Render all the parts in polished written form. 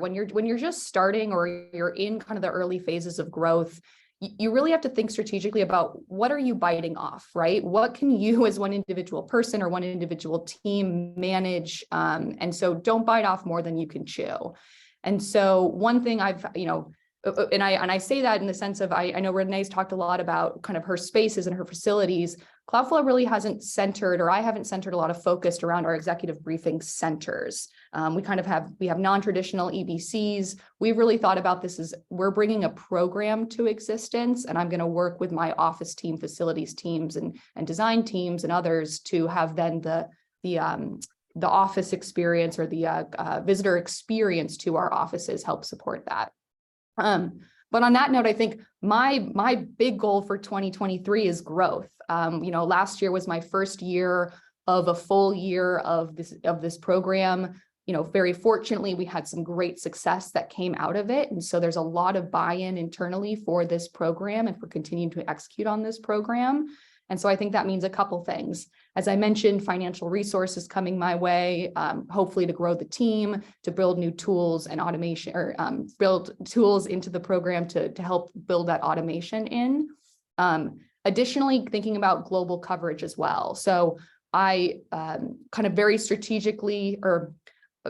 when you're just starting or you're in kind of the early phases of growth, you really have to think strategically about what are you biting off, right? What can you as one individual person or one individual team manage? And so don't bite off more than you can chew. And so one thing I've, and I say that in the sense of, I know Renee's talked a lot about kind of her spaces and her facilities. Cloudflare really hasn't centered, or I haven't centered a lot of focus around our executive briefing centers. We have non-traditional EBCs. We've really thought about this as we're bringing a program to existence, and I'm going to work with my office team, facilities teams, and design teams and others to have then the office experience or the visitor experience to our offices help support that. But on that note, I think my big goal for 2023 is growth. Last year was my first year of a full year of this program. Very fortunately, we had some great success that came out of it. And so there's a lot of buy-in internally for this program if we're continuing to execute on this program. And so I think that means a couple things. As I mentioned, financial resources coming my way, hopefully to grow the team, to build new tools and automation, or build tools into the program to help build that automation in. Additionally, thinking about global coverage as well. So I kind of very strategically, or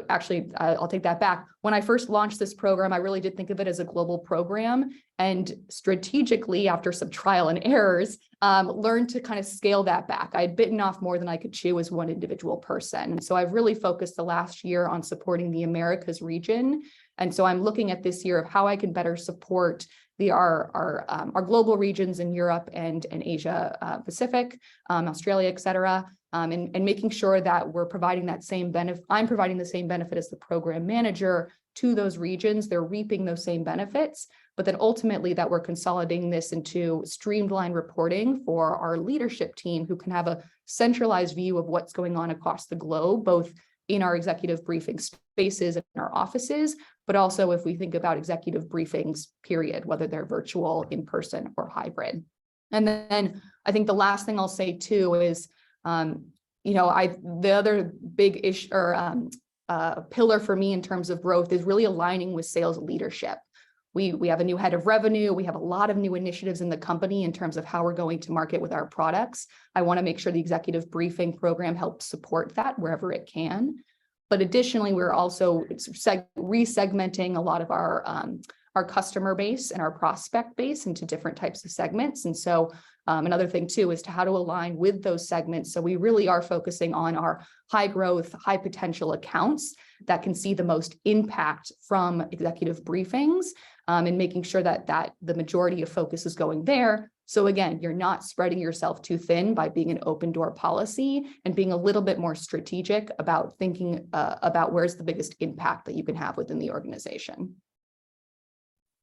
actually, I'll take that back. When I first launched this program, I really did think of it as a global program, and strategically, after some trial and errors, learned to kind of scale that back. I had bitten off more than I could chew as one individual person. So I've really focused the last year on supporting the Americas region. And so I'm looking at this year of how I can better support our global regions in Europe and Asia Pacific, Australia, et cetera. And making sure that we're providing that same benefit. I'm providing the same benefit as the program manager to those regions. They're reaping those same benefits, but then ultimately that we're consolidating this into streamlined reporting for our leadership team, who can have a centralized view of what's going on across the globe, both in our executive briefing spaces and in our offices, but also if we think about executive briefings, period, whether they're virtual, in person, or hybrid. And then I think the last thing I'll say too is, the other big issue or pillar for me in terms of growth is really aligning with sales leadership. We have a new head of revenue. We have a lot of new initiatives in the company in terms of how we're going to market with our products. I want to make sure the executive briefing program helps support that wherever it can. But additionally, we're also resegmenting a lot of our customer base and our prospect base into different types of segments. And so another thing too is to how to align with those segments. So we really are focusing on our high growth, high potential accounts that can see the most impact from executive briefings, and making sure that the majority of focus is going there. So again, you're not spreading yourself too thin by being an open door policy, and being a little bit more strategic about thinking about where's the biggest impact that you can have within the organization.